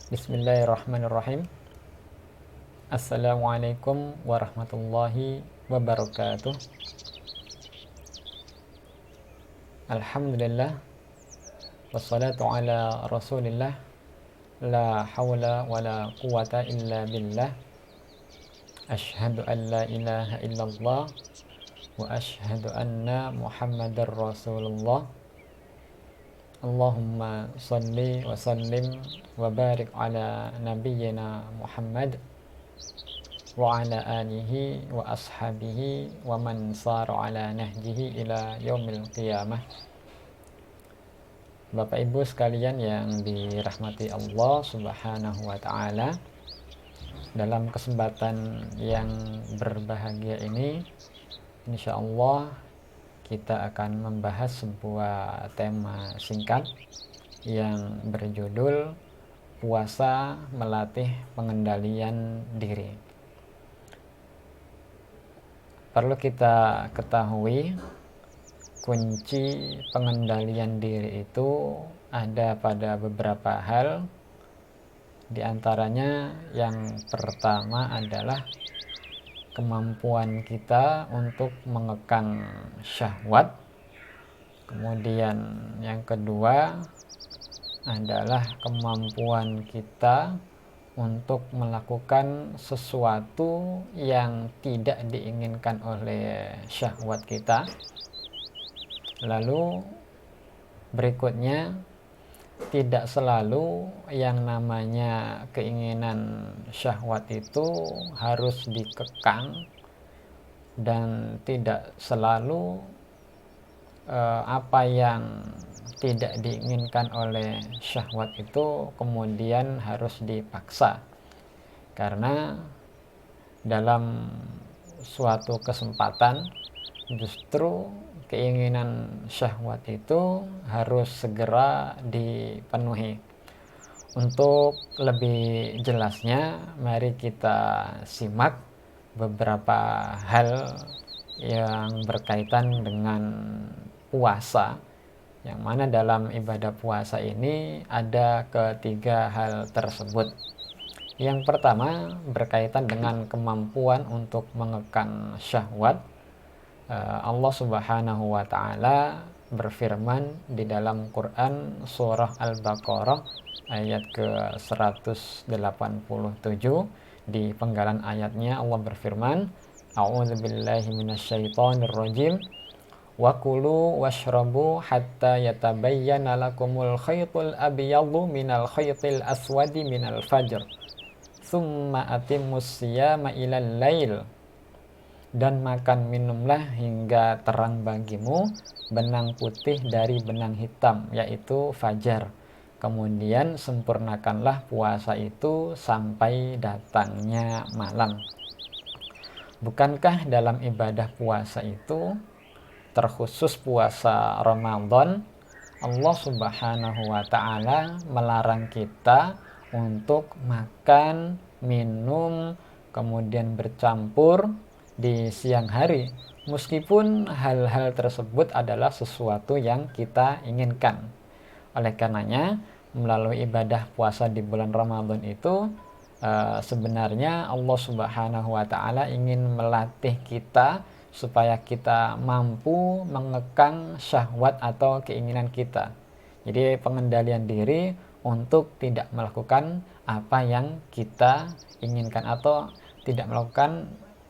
Bismillahirrahmanirrahim. Assalamualaikum warahmatullahi wabarakatuh. Alhamdulillah, wassalatu ala rasulillah, la hawla wa la quwata illa billah. Ashhadu an la ilaha illallah wa ashhadu anna muhammadar rasulullah. Allahumma salli wa sallim wa barik ala nabiyyina Muhammad wa ala alihi wa ashabihi wa man sara ala nahjihi ila yaumil qiyamah. Bapak Ibu sekalian yang dirahmati Allah Subhanahu wa taala, dalam kesempatan yang berbahagia ini insyaallah kita akan membahas sebuah tema singkat yang berjudul puasa melatih pengendalian diri. Perlu kita ketahui, kunci pengendalian diri itu ada pada beberapa hal. Di antaranya yang pertama adalah kemampuan kita untuk mengekang syahwat. Kemudian yang kedua adalah kemampuan kita untuk melakukan sesuatu yang tidak diinginkan oleh syahwat kita. Lalu berikutnya, tidak selalu yang namanya keinginan syahwat itu harus dikekang, dan tidak selalu apa yang tidak diinginkan oleh syahwat itu kemudian harus dipaksa. Karena dalam suatu kesempatan justru keinginan syahwat itu harus segera dipenuhi. Untuk lebih jelasnya, mari kita simak beberapa hal yang berkaitan dengan puasa, yang mana dalam ibadah puasa ini ada ketiga hal tersebut. Yang pertama berkaitan dengan kemampuan untuk mengekang syahwat. Allah Subhanahu wa taala berfirman di dalam Quran surah Al-Baqarah ayat ke-187, di penggalan ayatnya Allah berfirman, A'udzubillahi minasyaitonir rajim, wa kulu washrabu hatta yatabayyana lakumul khaytul abyadu minal khaytil aswadi minal fajr tsumma atimmus siyama ilal lail. Dan makan minumlah hingga terang bagimu benang putih dari benang hitam, yaitu fajar. Kemudian sempurnakanlah puasa itu sampai datangnya malam. Bukankah dalam ibadah puasa itu, terkhusus puasa Ramadan, Allah Subhanahu wa ta'ala melarang kita untuk makan, minum, kemudian bercampur di siang hari, meskipun hal-hal tersebut adalah sesuatu yang kita inginkan. Oleh karenanya, melalui ibadah puasa di bulan Ramadan itu sebenarnya Allah Subhanahu wa ta'ala ingin melatih kita supaya kita mampu mengekang syahwat atau keinginan kita. Jadi pengendalian diri untuk tidak melakukan apa yang kita inginkan atau tidak melakukan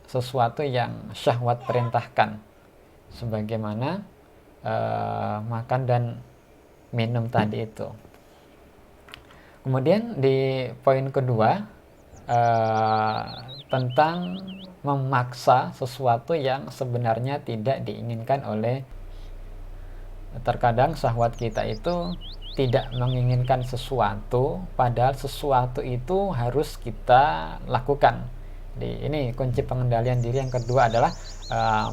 sesuatu yang syahwat perintahkan, sebagaimana makan dan minum tadi itu. Kemudian di poin kedua, tentang memaksa sesuatu yang sebenarnya tidak diinginkan oleh. Terkadang syahwat kita itu tidak menginginkan sesuatu, padahal sesuatu itu harus kita lakukan. Jadi ini kunci pengendalian diri yang kedua adalah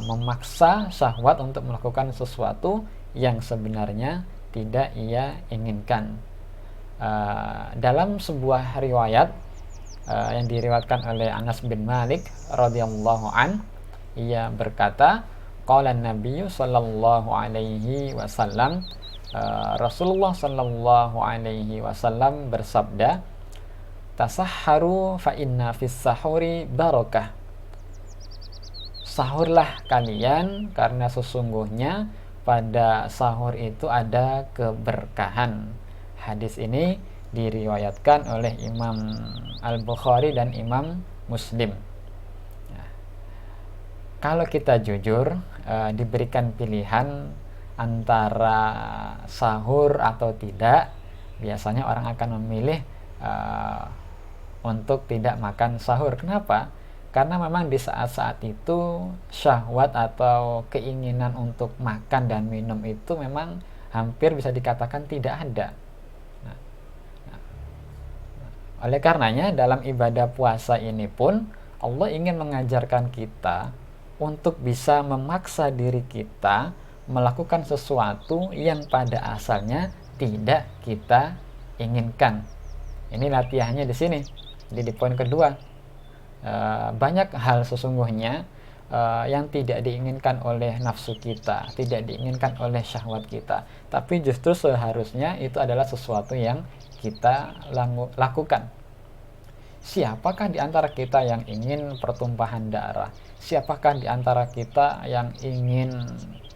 memaksa syahwat untuk melakukan sesuatu yang sebenarnya tidak ia inginkan. Dalam sebuah riwayat yang diriwayatkan oleh Anas bin Malik radhiyallahu an, ia berkata, Qala Nabi sallallahu alaihi wasallam, Rasulullah sallallahu alaihi wasallam bersabda, tasahharu fa inna fis sahuri barakah. Sahurlah kalian karena sesungguhnya pada sahur itu ada keberkahan. Hadis ini diriwayatkan oleh Imam Al-Bukhari dan Imam Muslim. Nah, kalau kita jujur, diberikan pilihan antara sahur atau tidak, biasanya orang akan memilih untuk tidak makan sahur. Kenapa? Karena memang di saat-saat itu syahwat atau keinginan untuk makan dan minum itu memang hampir bisa dikatakan tidak ada. Nah, oleh karenanya dalam ibadah puasa ini pun Allah ingin mengajarkan kita untuk bisa memaksa diri kita melakukan sesuatu yang pada asalnya tidak kita inginkan. Ini latihannya di sini. Jadi di poin kedua, banyak hal sesungguhnya yang tidak diinginkan oleh nafsu kita, tidak diinginkan oleh syahwat kita, tapi justru seharusnya itu adalah sesuatu yang kita lakukan. Siapakah di antara kita yang ingin pertumpahan darah? Siapakah di antara kita yang ingin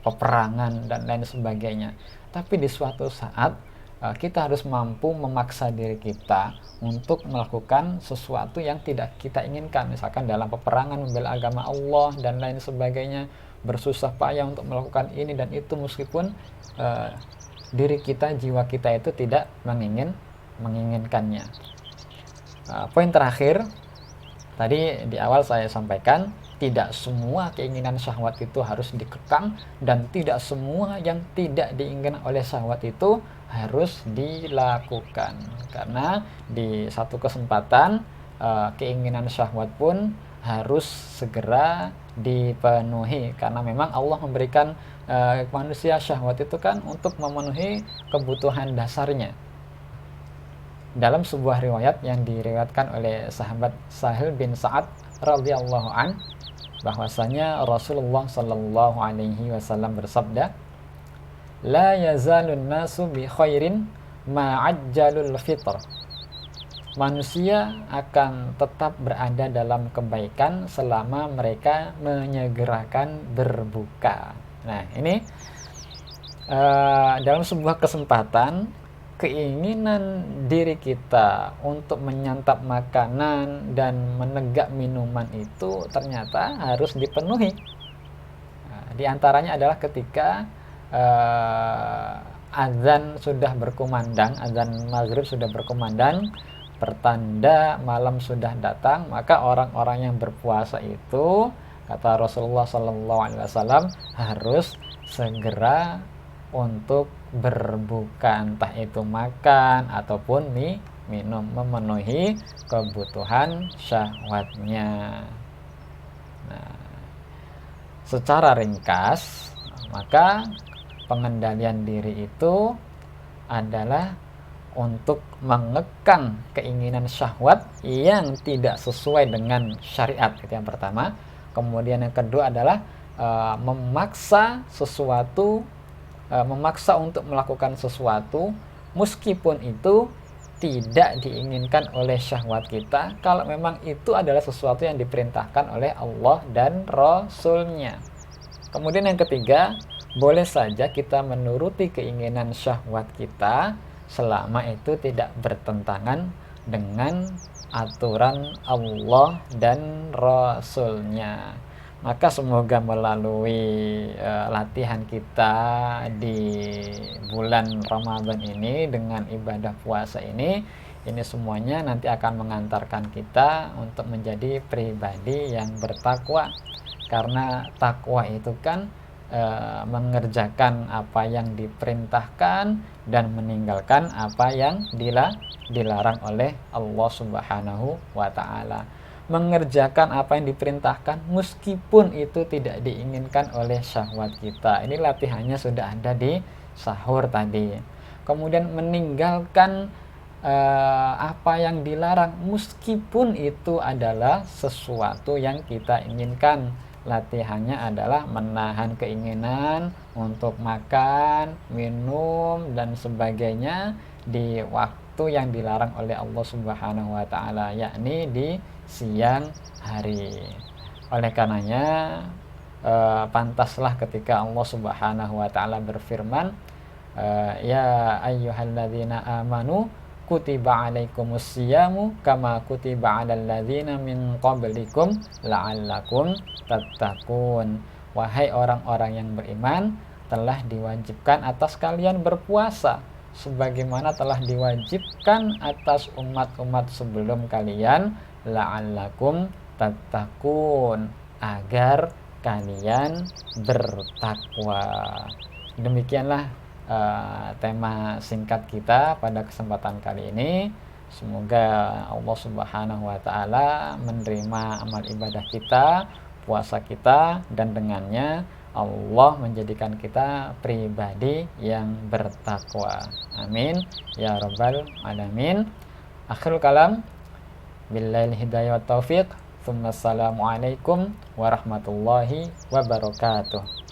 peperangan dan lain sebagainya? Tapi di suatu saat kita harus mampu memaksa diri kita untuk melakukan sesuatu yang tidak kita inginkan, misalkan dalam peperangan membela agama Allah dan lain sebagainya, bersusah payah untuk melakukan ini dan itu meskipun diri kita, jiwa kita itu tidak menginginkannya. Poin terakhir, tadi di awal saya sampaikan, tidak semua keinginan syahwat itu harus dikekang dan tidak semua yang tidak diinginkan oleh syahwat itu harus dilakukan, karena di satu kesempatan keinginan syahwat pun harus segera dipenuhi, karena memang Allah memberikan manusia syahwat itu kan untuk memenuhi kebutuhan dasarnya. Dalam sebuah riwayat yang diriwayatkan oleh sahabat Sahil bin Sa'ad radhiyallahu an, bahwasanya Rasulullah sallallahu alaihi wasallam bersabda, la yazalun nasu bi khairin ma'ajjalul fitr. Manusia akan tetap berada dalam kebaikan selama mereka menyegerakan berbuka. Nah, ini dalam sebuah kesempatan, keinginan diri kita untuk menyantap makanan dan menegak minuman itu ternyata harus dipenuhi. Di antaranya adalah ketika azan sudah berkumandang, azan maghrib sudah berkumandang, pertanda malam sudah datang, maka orang-orang yang berpuasa itu, kata Rasulullah SAW, harus segera untuk berbuka, entah itu makan ataupun minum, memenuhi kebutuhan syahwatnya. Nah, secara ringkas, maka pengendalian diri itu adalah untuk mengekang keinginan syahwat yang tidak sesuai dengan syariat, itu yang pertama. Kemudian yang kedua adalah memaksa untuk melakukan sesuatu meskipun itu tidak diinginkan oleh syahwat kita, kalau memang itu adalah sesuatu yang diperintahkan oleh Allah dan Rasul-Nya. Kemudian yang ketiga, boleh saja kita menuruti keinginan syahwat kita selama itu tidak bertentangan dengan aturan Allah dan Rasul-Nya. Maka semoga melalui latihan kita di bulan Ramadan ini dengan ibadah puasa ini semuanya nanti akan mengantarkan kita untuk menjadi pribadi yang bertakwa. Karena takwa itu kan mengerjakan apa yang diperintahkan dan meninggalkan apa yang dilarang oleh Allah Subhanahu wa Ta'ala. Mengerjakan apa yang diperintahkan meskipun itu tidak diinginkan oleh syahwat kita. Ini latihannya sudah ada di sahur tadi. Kemudian meninggalkan apa yang dilarang meskipun itu adalah sesuatu yang kita inginkan. latihannya adalah menahan keinginan untuk makan, minum, dan sebagainya di waktu yang dilarang oleh Allah Subhanahu wa Ta'ala, yakni di siang hari. Oleh karenanya, pantaslah ketika Allah Subhanahu wa Ta'ala berfirman, ya ayyuhalladzina amanu kutiba alaikumus siyamu kama kutiba alal ladzina min qablikum la'allakum tattaqun. Wahai orang-orang yang beriman, telah diwajibkan atas kalian berpuasa sebagaimana telah diwajibkan atas umat-umat sebelum kalian, la'allakum tattaqun, agar kalian bertakwa. Demikianlah tema singkat kita pada kesempatan kali ini. Semoga Allah Subhanahu wa Ta'ala menerima amal ibadah kita, puasa kita, dan dengannya Allah menjadikan kita pribadi yang bertakwa. Amin ya rabbal alamin. Akhirul kalam, billahi hidayah wa taufiq. Assalamualaikum warahmatullahi wabarakatuh.